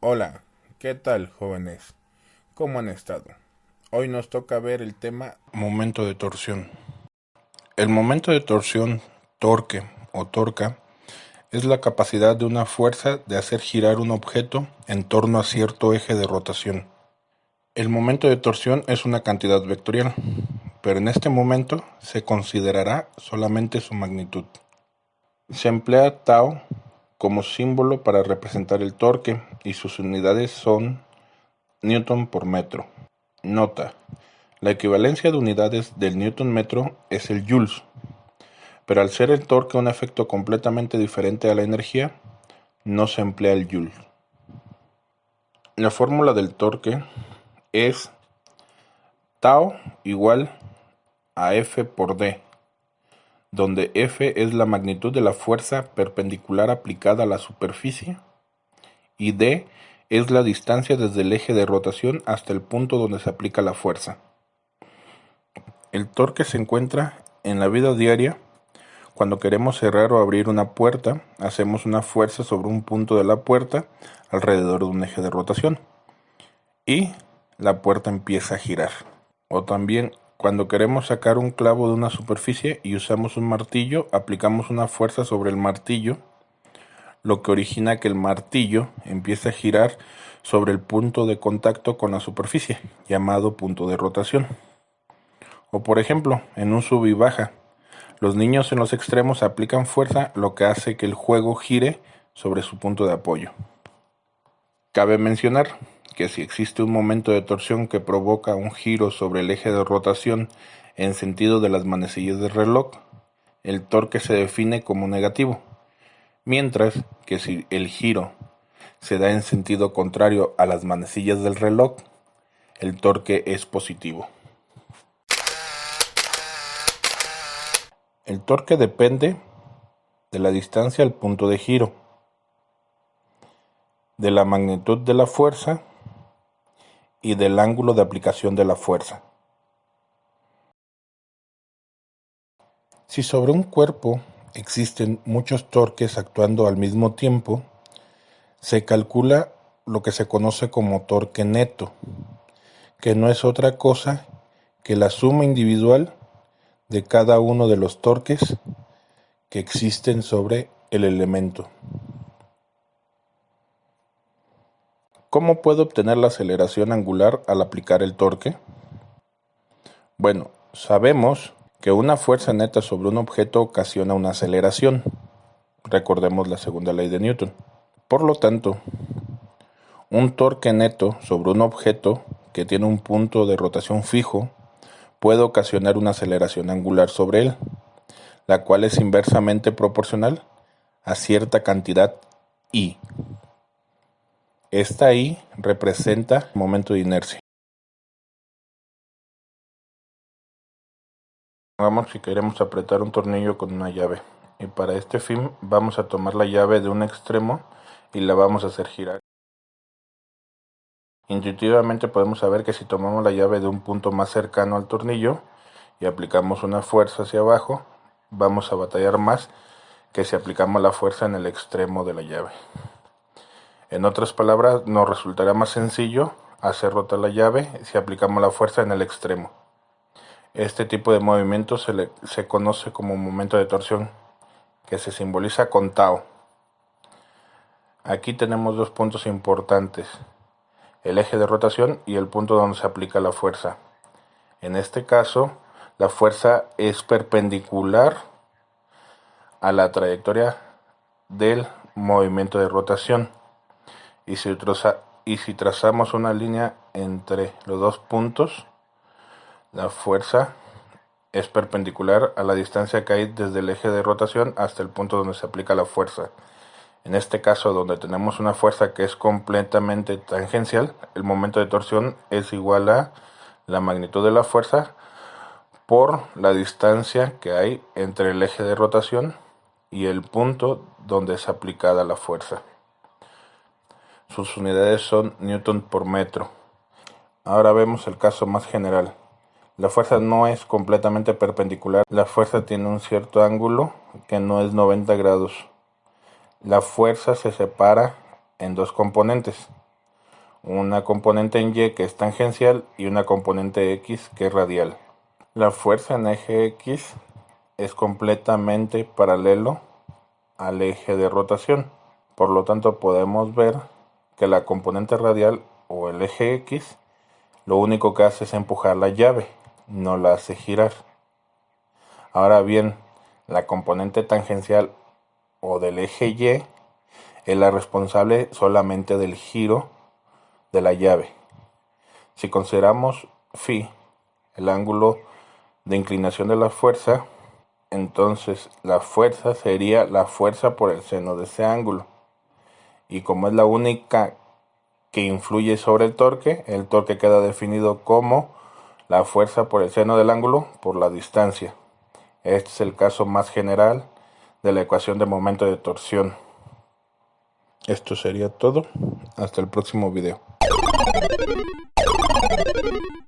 Hola, ¿qué tal, jóvenes? ¿Cómo han estado? Hoy nos toca ver el tema Momento de torsión. El momento de torsión, torque o torca, es la capacidad de una fuerza de hacer girar un objeto en torno a cierto eje de rotación. El momento de torsión es una cantidad vectorial, pero en este momento se considerará solamente su magnitud. Se emplea tau como símbolo para representar el torque y sus unidades son newton por metro. Nota: la equivalencia de unidades del newton metro es el joules, pero al ser el torque un efecto completamente diferente a la energía, no se emplea el joule. La fórmula del torque es tau igual a F por D, donde F es la magnitud de la fuerza perpendicular aplicada a la superficie y D es la distancia desde el eje de rotación hasta el punto donde se aplica la fuerza. El torque se encuentra en la vida diaria. Cuando queremos cerrar o abrir una puerta, hacemos una fuerza sobre un punto de la puerta alrededor de un eje de rotación y la puerta empieza a girar. O también, cuando queremos sacar un clavo de una superficie y usamos un martillo, aplicamos una fuerza sobre el martillo, lo que origina que el martillo empiece a girar sobre el punto de contacto con la superficie, llamado punto de rotación. O por ejemplo, en un sub y baja, los niños en los extremos aplican fuerza, lo que hace que el juego gire sobre su punto de apoyo. Cabe mencionar que si existe un momento de torsión que provoca un giro sobre el eje de rotación en sentido de las manecillas del reloj, el torque se define como negativo, mientras que si el giro se da en sentido contrario a las manecillas del reloj, el torque es positivo. El torque depende de la distancia al punto de giro, de la magnitud de la fuerza y del ángulo de aplicación de la fuerza. Si sobre un cuerpo existen muchos torques actuando al mismo tiempo, se calcula lo que se conoce como torque neto, que no es otra cosa que la suma individual de cada uno de los torques que existen sobre el elemento. ¿Cómo puedo obtener la aceleración angular al aplicar el torque? Bueno, sabemos que una fuerza neta sobre un objeto ocasiona una aceleración. Recordemos la segunda ley de Newton. Por lo tanto, un torque neto sobre un objeto que tiene un punto de rotación fijo puede ocasionar una aceleración angular sobre él, la cual es inversamente proporcional a cierta cantidad I. Esta I representa el momento de inercia. Vamos si queremos apretar un tornillo con una llave, y para este fin vamos a tomar la llave de un extremo y la vamos a hacer girar. Intuitivamente podemos saber que si tomamos la llave de un punto más cercano al tornillo y aplicamos una fuerza hacia abajo, vamos a batallar más que si aplicamos la fuerza en el extremo de la llave. En otras palabras, nos resultará más sencillo hacer rotar la llave si aplicamos la fuerza en el extremo. Este tipo de movimiento se conoce como momento de torsión, que se simboliza con tau. Aquí tenemos dos puntos importantes: el eje de rotación y el punto donde se aplica la fuerza. En este caso, la fuerza es perpendicular a la trayectoria del movimiento de rotación. Y si trazamos una línea entre los dos puntos, la fuerza es perpendicular a la distancia que hay desde el eje de rotación hasta el punto donde se aplica la fuerza. En este caso, donde tenemos una fuerza que es completamente tangencial, el momento de torsión es igual a la magnitud de la fuerza por la distancia que hay entre el eje de rotación y el punto donde es aplicada la fuerza. Sus unidades son newton por metro. Ahora vemos el caso más general. La fuerza no es completamente perpendicular. La fuerza tiene un cierto ángulo que no es 90 grados. La fuerza se separa en dos componentes. una componente en Y que es tangencial y una componente X que es radial. La fuerza en eje X es completamente paralelo al eje de rotación. Por lo tanto, podemos ver que la componente radial o el eje X lo único que hace es empujar la llave, no la hace girar. Ahora bien, la componente tangencial o del eje Y es la responsable solamente del giro de la llave. Si consideramos phi, el ángulo de inclinación de la fuerza, entonces la fuerza sería la fuerza por el seno de ese ángulo. Y como es la única que influye sobre el torque queda definido como la fuerza por el seno del ángulo por la distancia. Este es el caso más general de la ecuación de momento de torsión. Esto sería todo. Hasta el próximo video.